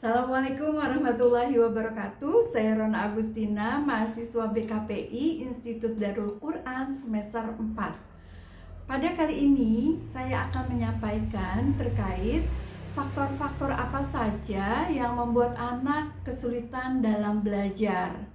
Assalamualaikum warahmatullahi wabarakatuh. Saya Rona Agustina, mahasiswa BKPI Institut Darul Quran semester 4. Pada kali ini saya akan menyampaikan terkait faktor-faktor apa saja yang membuat anak kesulitan dalam belajar.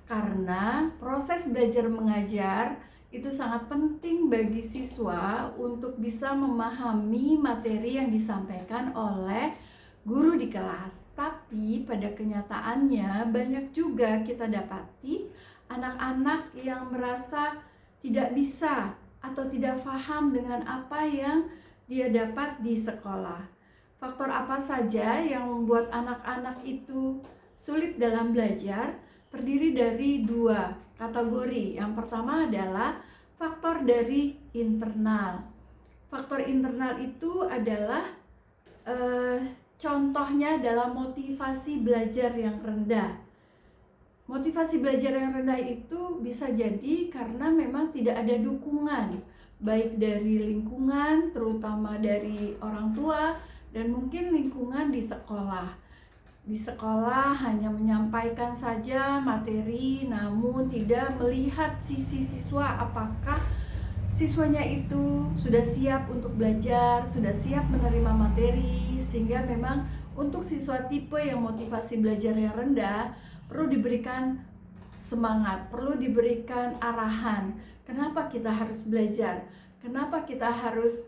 Karena proses belajar mengajar itu sangat penting bagi siswa untuk bisa memahami materi yang disampaikan oleh guru di kelas. Tapi pada kenyataannya banyak juga kita dapati anak-anak yang merasa tidak bisa atau tidak paham dengan apa yang dia dapat di sekolah. Faktor apa saja yang membuat anak-anak itu sulit dalam belajar? Terdiri dari dua kategori. Yang pertama adalah faktor dari internal. Faktor internal itu adalah contohnya adalah motivasi belajar yang rendah. Motivasi belajar yang rendah itu bisa jadi karena memang tidak ada dukungan, baik dari lingkungan, terutama dari orang tua, dan mungkin lingkungan di sekolah. Di sekolah hanya menyampaikan saja materi, namun tidak melihat sisi siswa, apakah siswanya itu sudah siap untuk belajar, sudah siap menerima materi, sehingga memang untuk siswa tipe yang motivasi belajar yang rendah perlu diberikan semangat, perlu diberikan arahan. Kenapa kita harus belajar? Kenapa kita harus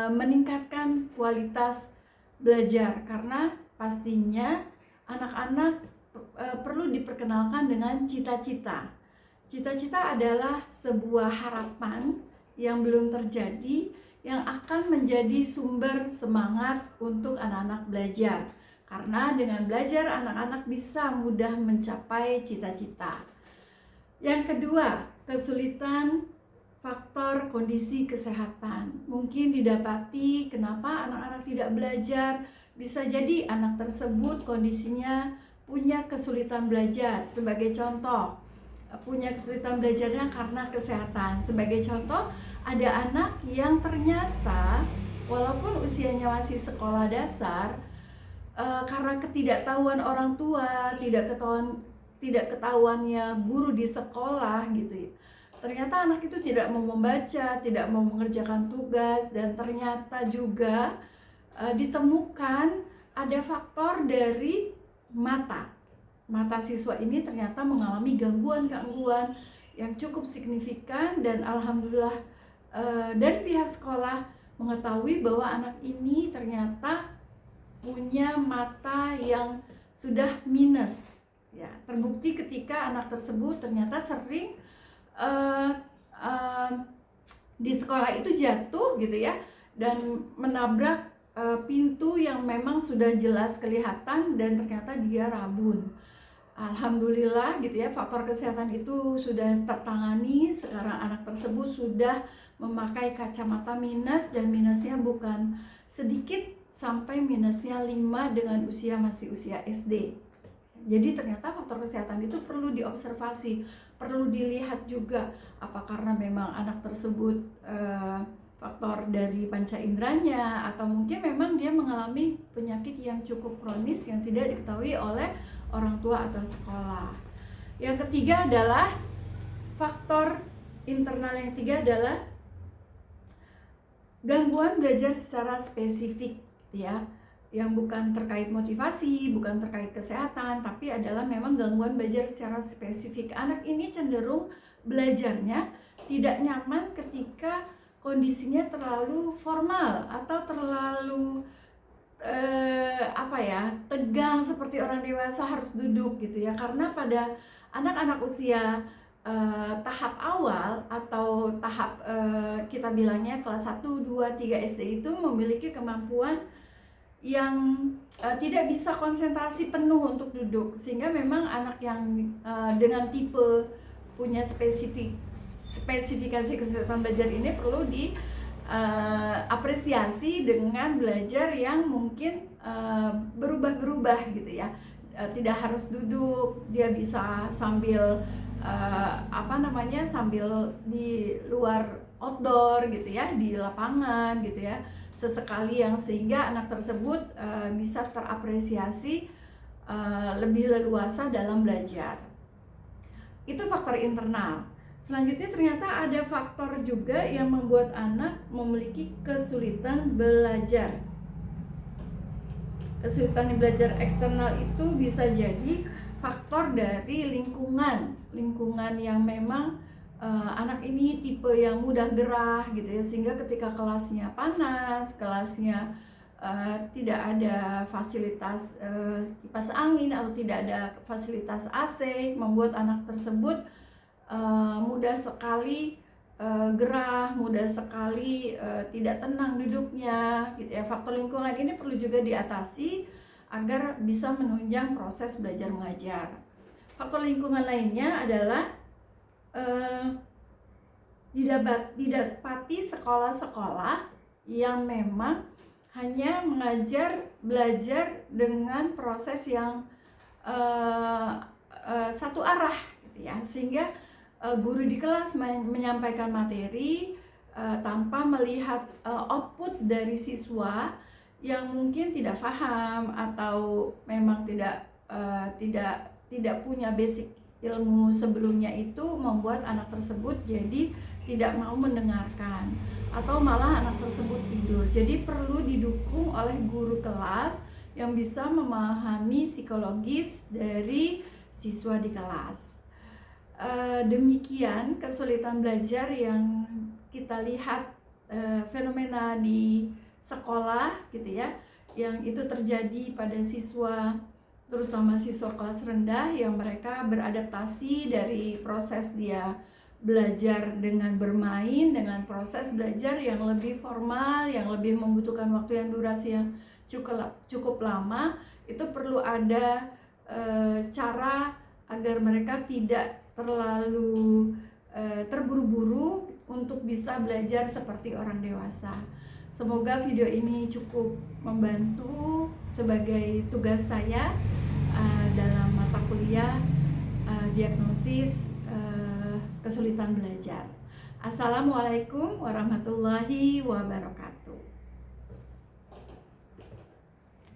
meningkatkan kualitas belajar? Karena pastinya anak-anak perlu diperkenalkan dengan cita-cita. Cita-cita adalah sebuah harapan yang belum terjadi, yang akan menjadi sumber semangat untuk anak-anak belajar. Karena dengan belajar anak-anak bisa mudah mencapai cita-cita. Yang kedua, kesulitan faktor kondisi kesehatan. Mungkin didapati kenapa anak-anak tidak belajar. Bisa jadi anak tersebut kondisinya punya kesulitan belajar. Sebagai contoh, punya kesulitan belajarnya karena kesehatan. Sebagai contoh, ada anak yang ternyata walaupun usianya masih sekolah dasar, karena ketidaktahuan orang tua, tidak ketahuannya guru di sekolah gitu ya. Ternyata anak itu tidak mau membaca, tidak mau mengerjakan tugas, dan ternyata juga ditemukan ada faktor dari mata siswa ini ternyata mengalami gangguan-gangguan yang cukup signifikan, dan alhamdulillah dari pihak sekolah mengetahui bahwa anak ini ternyata punya mata yang sudah minus. Ya, terbukti ketika anak tersebut ternyata sering di sekolah itu jatuh gitu ya, dan menabrak pintu yang memang sudah jelas kelihatan, dan ternyata dia rabun. Alhamdulillah gitu ya, faktor kesehatan itu sudah tertangani. Sekarang anak tersebut sudah memakai kacamata minus, dan minusnya bukan sedikit, sampai minusnya 5 dengan masih usia SD. Jadi ternyata faktor kesehatan itu perlu diobservasi, perlu dilihat juga apa karena memang anak tersebut faktor dari panca inderanya, atau mungkin memang dia mengalami penyakit yang cukup kronis yang tidak diketahui oleh orang tua atau sekolah. Yang ketiga adalah faktor internal. Yang ketiga adalah gangguan belajar secara spesifik ya, yang bukan terkait motivasi, bukan terkait kesehatan, tapi adalah memang gangguan belajar secara spesifik. Anak ini cenderung belajarnya tidak nyaman ketika kondisinya terlalu formal atau terlalu tegang seperti orang dewasa harus duduk gitu ya. Karena pada anak-anak usia tahap awal atau tahap kita bilangnya kelas 1, 2, 3 SD itu memiliki kemampuan yang tidak bisa konsentrasi penuh untuk duduk, sehingga memang anak yang dengan tipe punya spesifikasi kesulitan belajar ini perlu diapresiasi dengan belajar yang mungkin berubah-berubah gitu ya. Tidak harus duduk, dia bisa sambil sambil di luar outdoor gitu ya, di lapangan gitu ya, sesekali yang sehingga anak tersebut bisa terapresiasi lebih leluasa dalam belajar. Itu faktor internal. Selanjutnya ternyata ada faktor juga yang membuat anak memiliki kesulitan belajar. Kesulitan belajar eksternal itu bisa jadi faktor dari lingkungan yang memang anak ini tipe yang mudah gerah gitu ya, sehingga ketika kelasnya panas, kelasnya tidak ada fasilitas kipas angin atau tidak ada fasilitas AC, membuat anak tersebut mudah sekali gerah, mudah sekali tidak tenang duduknya gitu ya. Faktor lingkungan ini perlu juga diatasi agar bisa menunjang proses belajar mengajar. Faktor lingkungan lainnya adalah didapati sekolah-sekolah yang memang hanya mengajar belajar dengan proses yang satu arah gitu ya, sehingga guru di kelas menyampaikan materi tanpa melihat output dari siswa yang mungkin tidak paham atau memang tidak punya basic ilmu sebelumnya, itu membuat anak tersebut jadi tidak mau mendengarkan atau malah anak tersebut tidur. Jadi perlu didukung oleh guru kelas yang bisa memahami psikologis dari siswa di kelas. Demikian kesulitan belajar yang kita lihat fenomena di sekolah gitu ya, yang itu terjadi pada siswa, terutama siswa kelas rendah yang mereka beradaptasi dari proses dia belajar dengan bermain dengan proses belajar yang lebih formal, yang lebih membutuhkan waktu yang durasi yang cukup lama. Itu perlu ada cara agar mereka tidak terlalu terburu-buru untuk bisa belajar seperti orang dewasa. Semoga video ini cukup membantu sebagai tugas saya dalam mata kuliah diagnosis kesulitan belajar. Assalamualaikum warahmatullahi wabarakatuh.